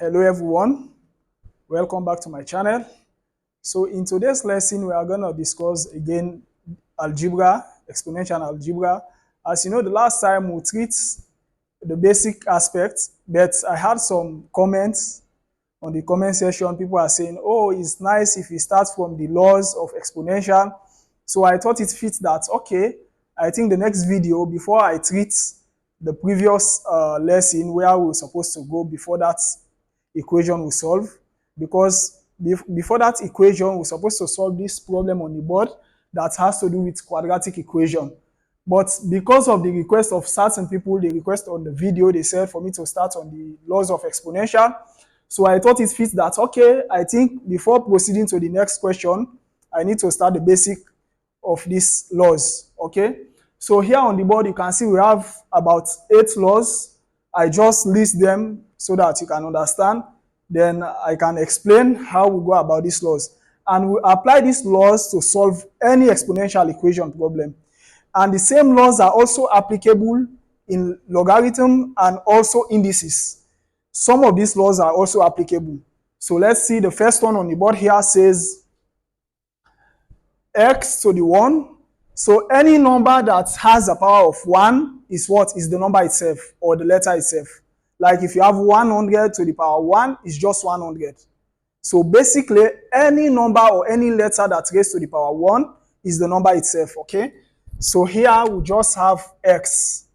Hello everyone, welcome back to my channel. So in today's lesson we are going to discuss again algebra, exponential algebra. As you know, the last time we treat the basic aspects, but I had some comments on the comment section. People are saying, oh, it's nice if you start from the laws of exponential. So I thought it fits that, okay, I think the next video, before I treat the previous lesson where we were supposed to go before that equation we solve, because before that equation we're supposed to solve this problem on the board that has to do with quadratic equation. But because of the request of certain people, the request on the video, they said for me to start on the laws of exponential. So I thought it fits that, okay, I think before proceeding to the next question, I need to start the basic of these laws, okay? So here on the board, you can see we have about 8 laws. I just list them so that you can understand. Then I can explain how we go about these laws. And we apply these laws to solve any exponential equation problem. And the same laws are also applicable in logarithm and also indices. Some of these laws are also applicable. So let's see, the first one on the board here says x to the 1. So any number that has a power of 1 is what? Is the number itself or the letter itself. Like if you have 100 to the power 1, it's just 100. So basically, any number or any letter that raised to the power 1 is the number itself, okay? So here we just have x.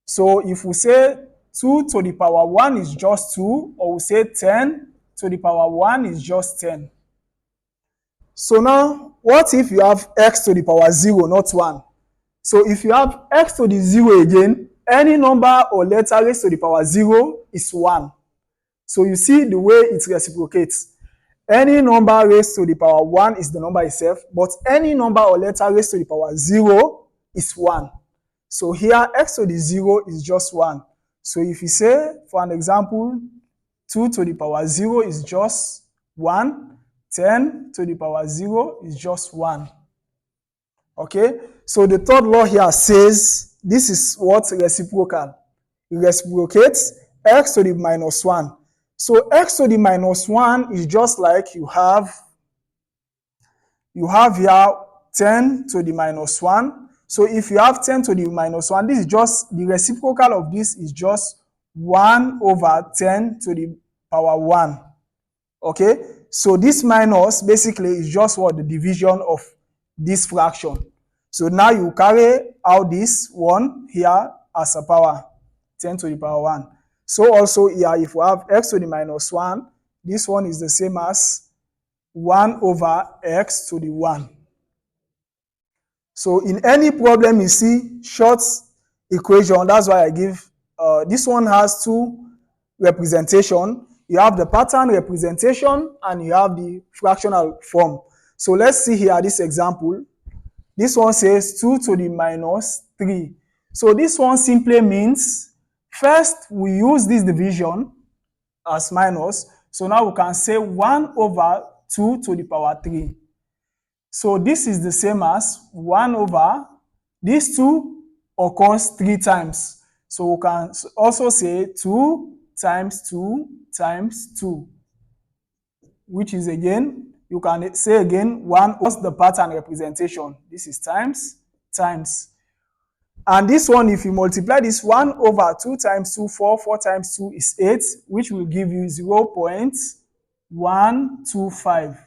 So if we say 2 to the power 1 is just 2, or we say 10 to the power 1 is just 10. So now, what if you have x to the power 0, not 1? So if you have x to the 0 again, any number or letter raised to the power 0 is 1. So you see the way it reciprocates. Any number raised to the power 1 is the number itself, but any number or letter raised to the power 0 is 1. So here, x to the 0 is just 1. So if you say, for an example, 2 to the power 0 is just 1, 10 to the power 0 is just 1. Okay? So the third law here says, this is what reciprocal. It reciprocates x to the minus 1. So x to the minus 1 is just like you have here 10 to the minus 1. So if you have 10 to the minus 1, this is just, the reciprocal of this is just 1 over 10 to the power 1. Okay? So this minus basically is just what? The division of this fraction. So now you carry out this 1 here as a power, 10 to the power 1. So also here, if we have x to the minus 1, this one is the same as 1 over x to the 1. So in any problem you see short equation, that's why I give, this one has 2 representation. You have the pattern representation and you have the fractional form. So let's see here this example. This one says 2 to the minus 3. So this one simply means, first we use this division as minus. So now we can say 1 over 2 to the power 3. So this is the same as 1 over, these 2 occurs 3 times. So we can also say 2 times 2 times 2, which is again, you can say again 1 was the pattern representation. This is times, times. And this one, if you multiply this 1 over 2 times 2, 4, 4 times 2 is 8, which will give you 0.125.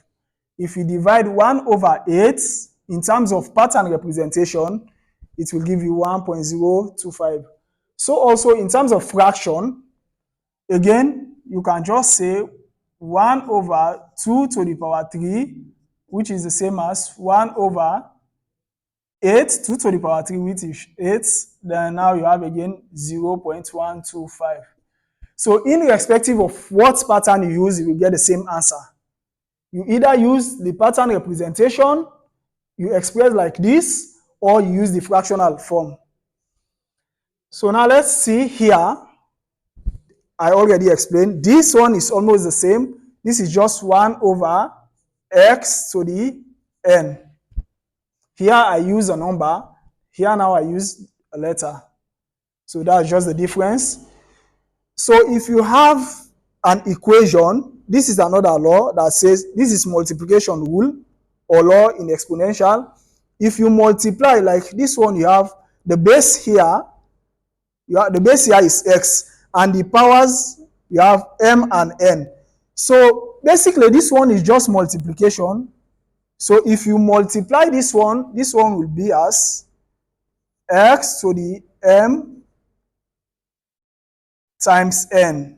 If you divide 1 over 8 in terms of pattern representation, it will give you 1.025. So also in terms of fraction, again, you can just say 1 over 2 to the power 3, which is the same as 1 over 8, 2 to the power 3, which is 8. Then now you have again 0.125. So irrespective of what pattern you use, you will get the same answer. You either use the pattern representation, you express like this, or you use the fractional form. So now let's see here. I already explained. This one is almost the same. This is just 1 over x to the n. Here I use a number. Here now I use a letter. So that's just the difference. So if you have an equation, this is another law that says this is multiplication rule or law in exponential. If you multiply like this one, you have the base here, the base here is x, and the powers you have m and n. So basically this one is just multiplication. So if you multiply this one will be as x to the m times n.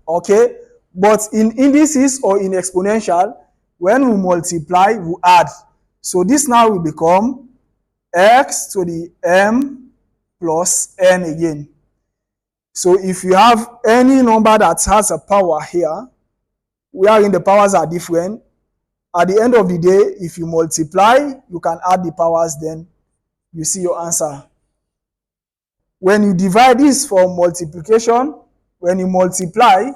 Okay, but in indices or in exponential, when we multiply, we add. So this now will become x to the m plus n again. So if you have any number that has a power here, wherein the powers are different, at the end of the day, if you multiply, you can add the powers, then you see your answer. When you divide this for multiplication, when you multiply,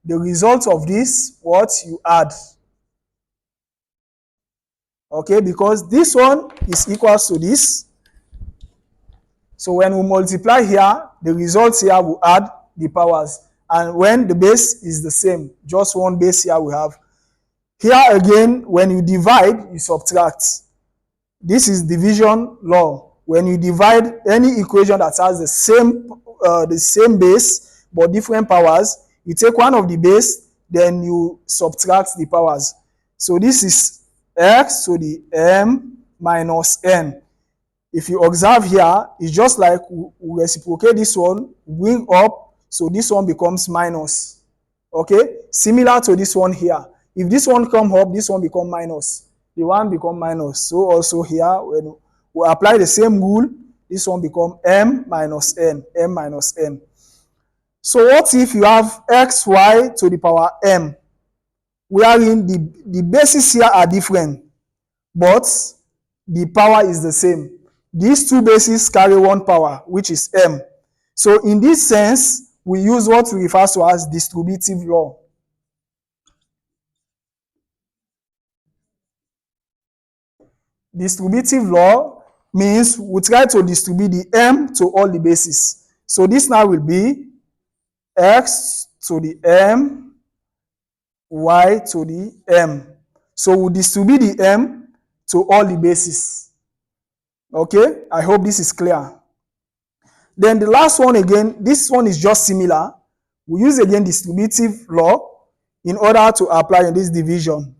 the result of this, what you add. Okay, because this one is equals to this. So when we multiply here, the results here will add the powers. And when the base is the same, just one base here we have. Here again, when you divide, you subtract. This is division law. When you divide any equation that has the same base but different powers, you take one of the base, then you subtract the powers. So this is x to the m minus n. If you observe here, it's just like we reciprocate this one, bring up, so this one becomes minus. Okay, similar to this one here. If this one come up, this one become minus. The one become minus. So also here, when we apply the same rule, this one become m minus n, m minus n. So what if you have xy to the power m, wherein the bases here are different, but the power is the same? These two bases carry one power, which is m. So in this sense, we use what we refer to as distributive law. Distributive law means we try to distribute the m to all the bases. So this now will be x to the m, y to the m. So we distribute the m to all the bases. Okay, I hope this is clear. Then the last one again, this one is just similar. We use again distributive law in order to apply in this division.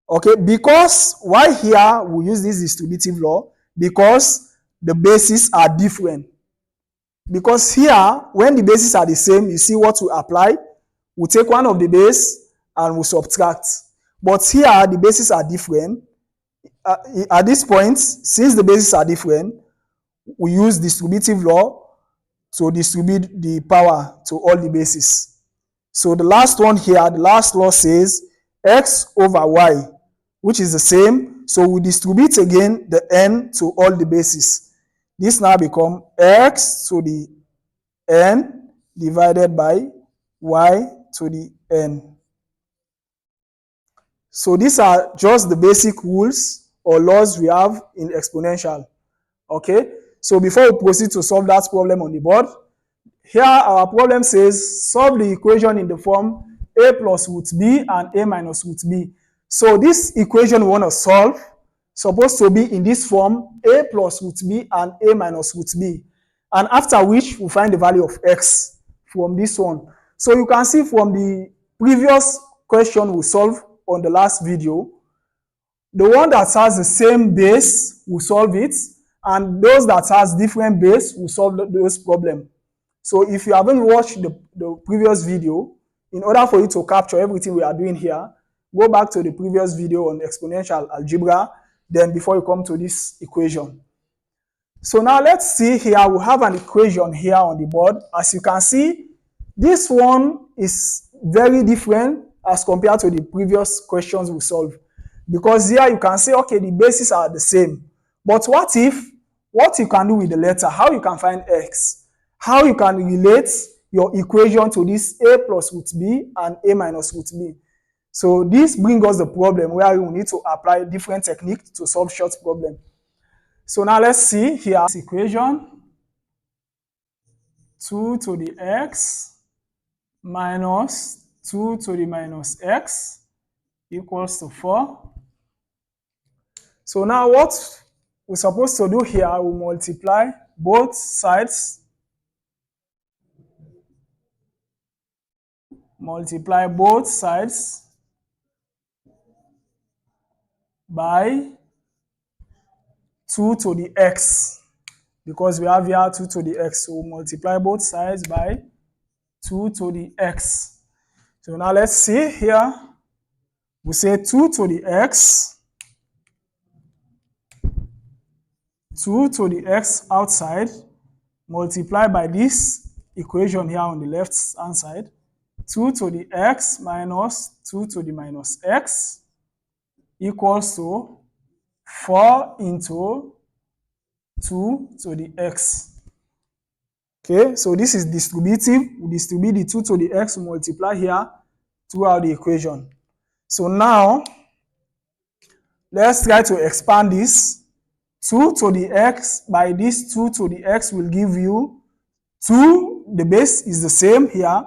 Okay, because why here we use this distributive law? Because the bases are different. Because here, when the bases are the same, you see what we apply? We take one of the base and we subtract. But here, the bases are different. At this point, since the bases are different, we use distributive law to distribute the power to all the bases. So the last one here, the last law says x over y, which is the same. So we distribute again the n to all the bases. This now becomes x to the n divided by y to the n. So these are just the basic rules or laws we have in exponential. Okay, so before we proceed to solve that problem on the board, here our problem says solve the equation in the form a plus root b and a minus root b. So this equation we want to solve supposed to be in this form, a plus root b and a minus root b. And after which we find the value of x from this one. So you can see from the previous question we solved on the last video, the one that has the same base will solve it, and those that has different base will solve those problems. So if you haven't watched the previous video, in order for you to capture everything we are doing here, go back to the previous video on exponential algebra, then before you come to this equation. So now let's see here, we have an equation here on the board. As you can see, this one is very different as compared to the previous questions we solved. Because here you can say, okay, the bases are the same. But what you can do with the letter, how you can find x, how you can relate your equation to this a plus root b and a minus root b. So this brings us the problem where we need to apply different techniques to solve short problem. So now let's see here this equation. 2 to the x minus 2 to the minus x equals to 4. So now what we're supposed to do here, we multiply both sides. Multiply both sides by 2 to the x. Because we have here 2 to the x, so multiply both sides by 2 to the x. So now let's see here. We say 2 to the x, 2 to the x outside, multiply by this equation here on the left hand side, 2 to the x minus 2 to the minus x equals to 4 into 2 to the x. Okay, so this is distributive. We distribute the 2 to the x, multiply here throughout the equation. So now, let's try to expand this. 2 to the x by this 2 to the x will give you 2, the base is the same here.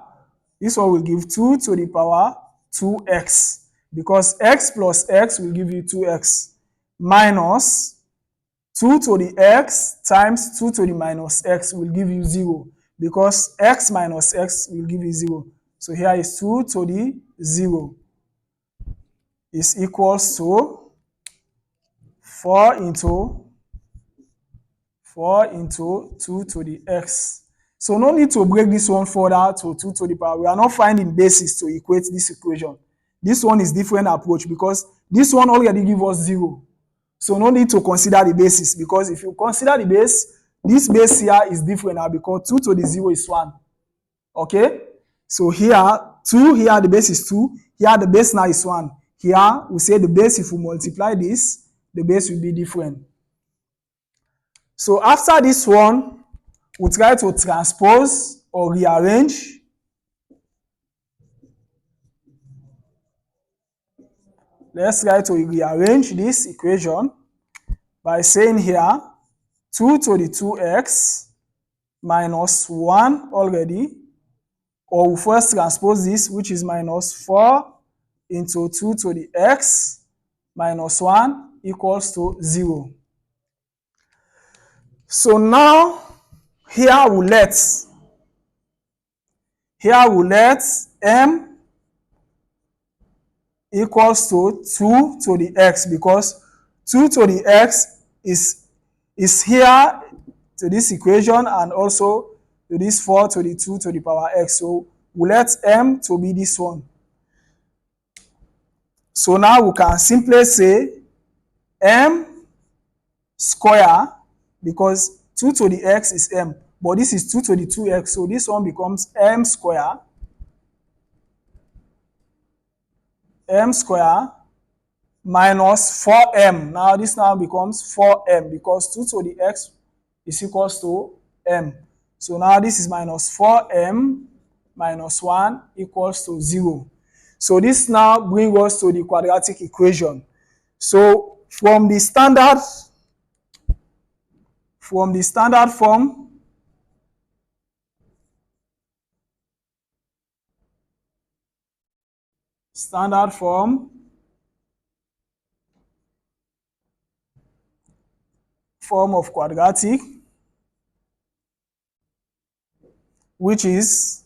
This one will give 2 to the power 2x, because x plus x will give you 2x, minus 2 to the x times 2 to the minus x will give you 0, because x minus x will give you 0. So here is 2 to the 0 is equals to 4 into 2 to the x. So no need to break this one further to 2 to the power. We are not finding basis to equate this equation. This one is different approach because this one already gives us 0. So no need to consider the basis, because if you consider the base, this base here is different now because 2 to the 0 is 1. Okay? So here, 2, here the base is 2. Here the base now is 1. Here we say the base, if we multiply this, the base will be different. So after this one, we try to transpose or rearrange. Let's try to rearrange this equation by saying here 2 to the 2x minus 1 already, or we first transpose this, which is minus 4 into 2 to the x minus 1 equals to 0. So now here we let m equals to 2 to the x, because 2 to the x is here to this equation and also to this 4 to the 2 to the power x. So we let m to be this one. So now we can simply say m square, because 2 to the x is m, but this is 2 to the 2x, so this one becomes m square minus 4m. Now this now becomes 4m because 2 to the x is equals to m. So now this is minus 4m minus 1 equals to 0. So this now brings us to the quadratic equation. So from the standard form of quadratic, which is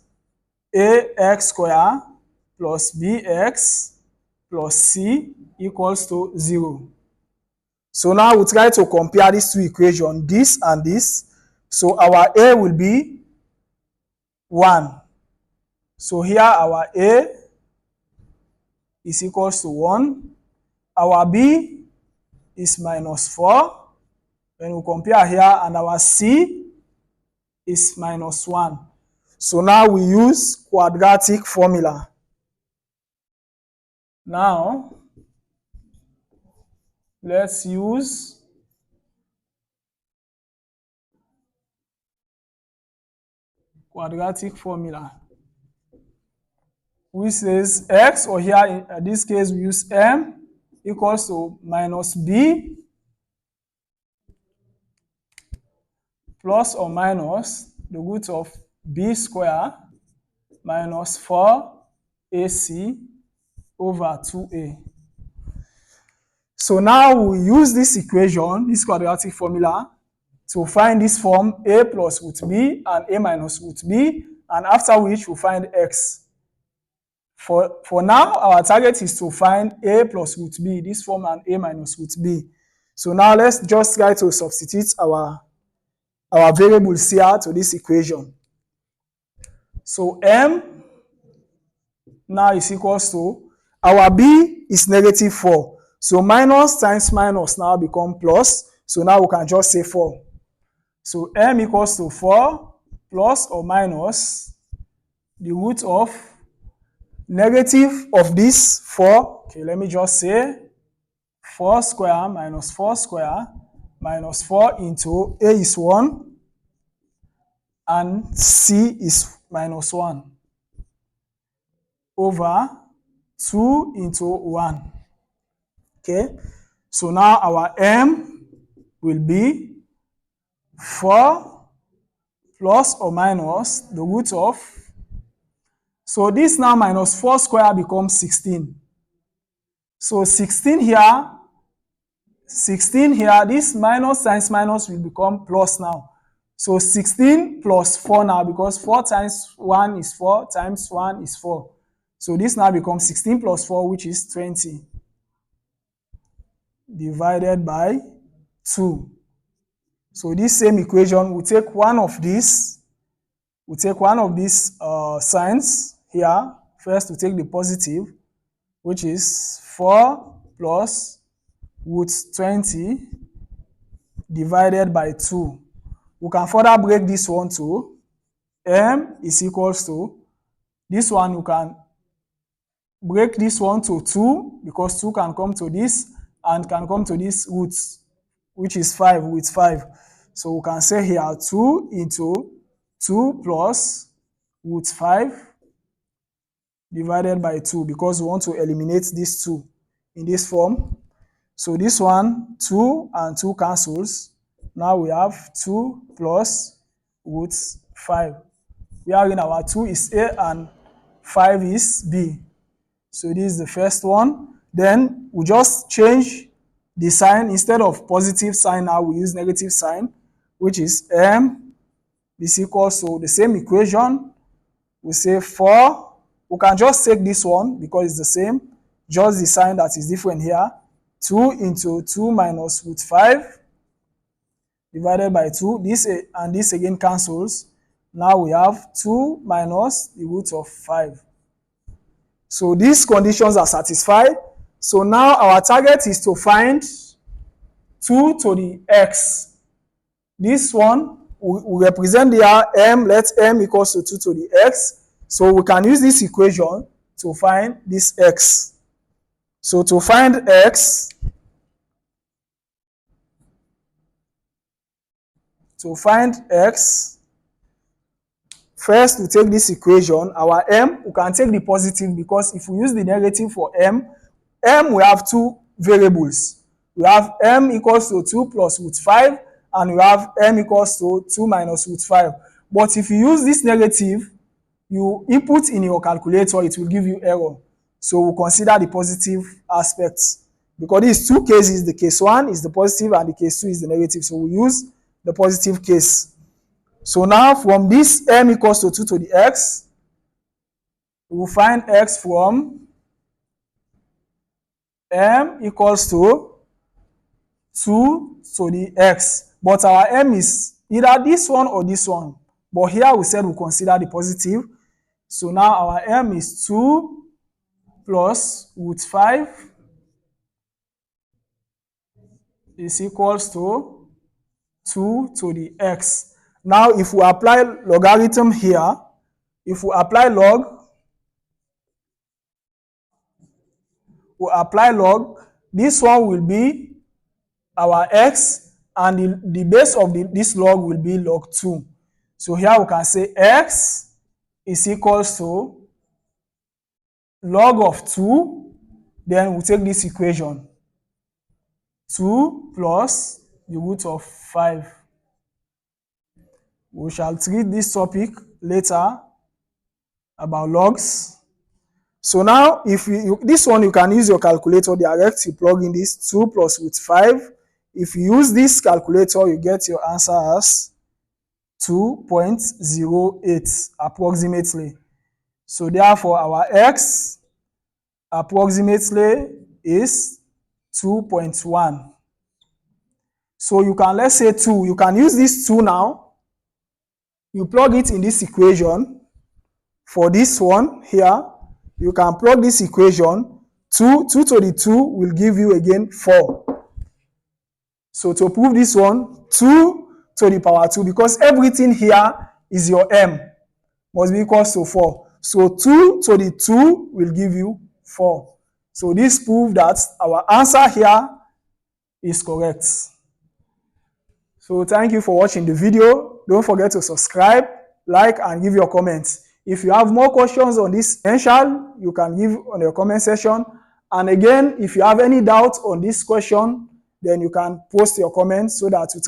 ax square plus bx plus c equals to 0. So now we try to compare these two equations, this and this. So our a will be 1. So here our a is equals to 1. Our b is minus 4. When we compare here, and our c is minus 1. So now we use quadratic formula. Now, let's use quadratic formula, which says x, or here in this case we use m, equals to minus b plus or minus the root of b square minus 4ac over 2a. So now we use this equation, this quadratic formula, to find this form a plus root b and a minus root b, and after which we find x. For now, our target is to find a plus root b, this form, and a minus root b. So now let's just try to substitute our variables here to this equation. So m now is equals to, our b is negative 4. So minus times minus now become plus. So now we can just say 4. So m equals to 4 plus or minus the root of negative of this 4. Okay, let me just say 4 square minus 4 square minus 4 into a is 1 and c is minus 1 over 2 into 1. Okay, so now our m will be 4 plus or minus the root of, so this now minus 4 square becomes 16. So 16 here, this minus times minus will become plus now. So 16 plus 4 now, because 4 times 1 is 4 times 1 is 4. So this now becomes 16 plus 4, which is 20, divided by 2. So this same equation, we take one of these signs here. First, we take the positive, which is 4 plus root 20 divided by 2. We can further break this one to m is equals to, this one you can break this one to 2, because 2 can come to this and can come to this root, which is 5 with 5. So we can say here 2 into 2 plus root 5 divided by 2, because we want to eliminate this 2 in this form. So this one, 2 and 2 cancels. Now we have 2 plus root 5. Wherein our 2 is a and 5 is b. So this is the first one. Then we just change the sign. Instead of positive sign, now we use negative sign, which is m is equals to the same equation. We say 4. We can just take this one because it's the same, just the sign that is different here. 2 into 2 minus root 5 divided by 2. This and this again cancels. Now we have 2 minus the root of 5. So these conditions are satisfied. So now our target is to find 2 to the x. This one, we represent the m, let m equals to 2 to the x. So we can use this equation to find this x. So to find x, first we take this equation, our m, we can take the positive, because if we use the negative for m, we have two variables. We have m equals to 2 plus root 5, and we have m equals to 2 minus root 5. But if you use this negative, you input in your calculator, it will give you error. So we'll consider the positive aspects. Because these two cases, the case 1 is the positive and the case 2 is the negative. So we use the positive case. So now from this m equals to 2 to the x, we will find x from m equals to 2 to the x. But our m is either this one or this one. But here we said we consider the positive. So now our m is 2 plus root 5 is equals to 2 to the x. Now if we apply logarithm here, if we apply log, this one will be our x, and the base of this log will be log 2. So here we can say x is equals to log of 2, then we take this equation, 2 plus the root of 5. We shall treat this topic later about logs. So now, if this one, you can use your calculator direct. You plug in this 2 plus root 5. If you use this calculator, you get your answer as 2.08 approximately. So therefore, our x approximately is 2.1. So you can, let's say 2. You can use this 2 now. You plug it in this equation. For this one here, you can plug this equation. 2 to the 2 will give you again 4. So to prove this one, 2 to the power 2, because everything here is your m, must be equals to 4. So 2 to the 2 will give you 4. So this proves that our answer here is correct. So thank you for watching the video. Don't forget to subscribe, like, and give your comments. If you have more questions on this exponential, you can give on the comment section. And again, if you have any doubt on this question, then you can post your comments so that we